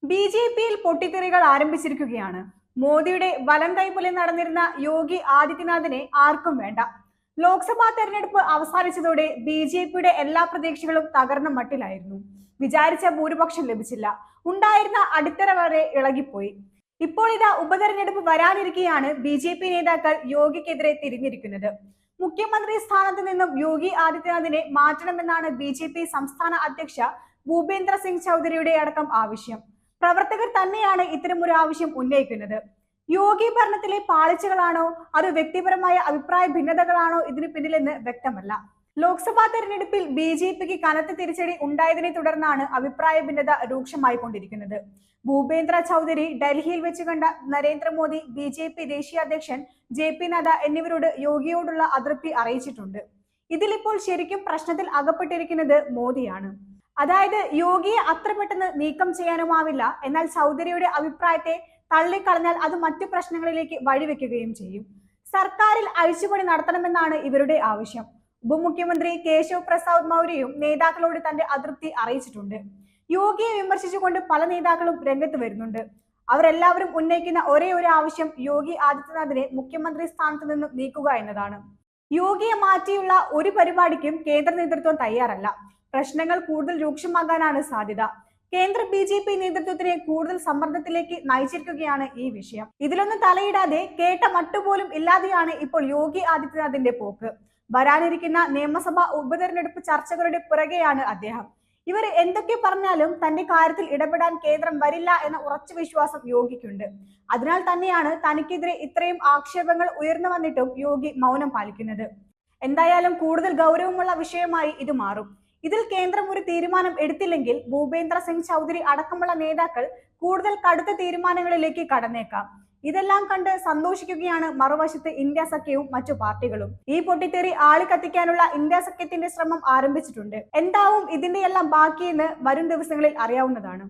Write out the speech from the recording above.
ബി.ജെ.പിയിൽ പൊട്ടിത്തെറികൾ ആരംഭിച്ചിരിക്കുകയാണ്. മോദിയുടെ വലം കൈ പോലെ നടന്നിരുന്ന യോഗി ആദിത്യനാഥിനെ ആർക്കും വേണ്ട. ലോക്സഭാ തെരഞ്ഞെടുപ്പ് അവസാനിച്ചതോടെ ബി.ജെ.പിയുടെ എല്ലാ പ്രതീക്ഷകളും തകർന്ന മട്ടിലായിരുന്നു. വിചാരിച്ച ഭൂരിപക്ഷം ലഭിച്ചില്ല. ഉണ്ടായിരുന്ന അടിത്തറ വരെ ഇളകിപ്പോയി. ഇപ്പോൾ ഇതാ ഉപതെരഞ്ഞെടുപ്പ് വരാനിരിക്കെയാണ് ബി.ജെ.പി നേതാക്കൾ യോഗിക്കെതിരെ തിരിഞ്ഞിരിക്കുന്നത്. മുഖ്യമന്ത്രി സ്ഥാനത്ത് നിന്നും യോഗി ആദിത്യനാഥിനെ മാറ്റണമെന്നാണ് ബി.ജെ.പി സംസ്ഥാന അധ്യക്ഷ ഭൂപേന്ദ്ര സിംഗ് ചൗധരിയുടെ അടക്കം ആവശ്യം. പ്രവർത്തകർ തന്നെയാണ് ഇത്തരമൊരു ആവശ്യം ഉന്നയിക്കുന്നത്. യോഗി ഭരണത്തിലെ പാളിച്ചകളാണോ അതോ വ്യക്തിപരമായ അഭിപ്രായ ഭിന്നതകളാണോ ഇതിന് പിന്നിലെന്ന് വ്യക്തമല്ല. ലോക്സഭാ തെരഞ്ഞെടുപ്പിൽ ബി.ജെ.പിക്ക് കനത്ത തിരിച്ചടി ഉണ്ടായതിനെ തുടർന്നാണ് അഭിപ്രായ ഭിന്നത രൂക്ഷമായിക്കൊണ്ടിരിക്കുന്നത്. ഭൂപേന്ദ്ര ചൗധരി ഡൽഹിയിൽ വെച്ച് കണ്ട നരേന്ദ്രമോദി, ബി.ജെ.പി ദേശീയ അധ്യക്ഷൻ ജെ.പി നദ്ദ എന്നിവരോട് യോഗിയോടുള്ള അതൃപ്തി അറിയിച്ചിട്ടുണ്ട്. ഇതിലിപ്പോൾ ശരിക്കും പ്രശ്നത്തിൽ അകപ്പെട്ടിരിക്കുന്നത് മോദിയാണ്. അതായത് യോഗിയെ അത്ര പെട്ടെന്ന് നീക്കം ചെയ്യാനുമാവില്ല. എന്നാൽ ചൗധരിയുടെ അഭിപ്രായത്തെ തള്ളിക്കളഞ്ഞാൽ അത് മറ്റു പ്രശ്നങ്ങളിലേക്ക് വഴിവെക്കുകയും ചെയ്യും. സർക്കാരിൽ അഴിച്ചുപണി നടത്തണമെന്നാണ് ഇവരുടെ ആവശ്യം. ഉപമുഖ്യമന്ത്രി കേശവ് പ്രസാദ് മൗര്യയും നേതാക്കളോട് തന്റെ അതൃപ്തി അറിയിച്ചിട്ടുണ്ട്. യോഗിയെ വിമർശിച്ചുകൊണ്ട് പല നേതാക്കളും രംഗത്ത് വരുന്നുണ്ട്. അവരെല്ലാവരും ഉന്നയിക്കുന്ന ഒരേ ഒരു ആവശ്യം യോഗി ആദിത്യനാഥിനെ മുഖ്യമന്ത്രി സ്ഥാനത്ത് നിന്നും നീക്കുക എന്നതാണ്. യോഗിയെ മാറ്റിയുള്ള ഒരു പരിപാടിക്കും കേന്ദ്ര നേതൃത്വം തയ്യാറല്ല. പ്രശ്നങ്ങൾ കൂടുതൽ രൂക്ഷമാകാനാണ് സാധ്യത. കേന്ദ്ര ബി.ജെ.പി നേതൃത്വത്തിനെ കൂടുതൽ സമ്മർദ്ദത്തിലേക്ക് നയിച്ചിരിക്കുകയാണ് ഈ വിഷയം. ഇതിലൊന്നും തലയിടാതെ കേട്ട മട്ടുപോലും ഇല്ലാതെയാണ് ഇപ്പോൾ യോഗി ആദിത്യനാഥിന്റെ പോക്ക്. വരാനിരിക്കുന്ന നിയമസഭാ ഉപതെരഞ്ഞെടുപ്പ് ചർച്ചകളുടെ പുറകെയാണ് അദ്ദേഹം. ഇവർ എന്തൊക്കെ പറഞ്ഞാലും തന്റെ കാര്യത്തിൽ ഇടപെടാൻ കേന്ദ്രം വരില്ല എന്ന ഉറച്ച വിശ്വാസം യോഗിക്കുണ്ട്. അതിനാൽ തന്നെയാണ് തനിക്കെതിരെ ഇത്രയും ആക്ഷേപങ്ങൾ ഉയർന്നു വന്നിട്ടും യോഗി മൗനം പാലിക്കുന്നത്. എന്തായാലും കൂടുതൽ ഗൗരവമുള്ള വിഷയമായി ഇത് മാറും. ഇതിൽ കേന്ദ്രം ഒരു തീരുമാനം എടുത്തില്ലെങ്കിൽ ഭൂപേന്ദ്ര സിംഗ് ചൗധരി അടക്കമുള്ള നേതാക്കൾ കൂടുതൽ കടുത്ത തീരുമാനങ്ങളിലേക്ക് കടന്നേക്കാം. ഇതെല്ലാം കണ്ട് സന്തോഷിക്കുകയാണ് മറുവശത്ത് ഇന്ത്യ സഖ്യവും മറ്റു പാർട്ടികളും. ഈ പൊട്ടിത്തെറി ആളിക്കത്തിക്കാനുള്ള ഇന്ത്യ സഖ്യത്തിന്റെ ശ്രമം ആരംഭിച്ചിട്ടുണ്ട്. എന്താവും ഇതിന്റെയെല്ലാം ബാക്കിയെന്ന് വരും ദിവസങ്ങളിൽ അറിയാവുന്നതാണ്.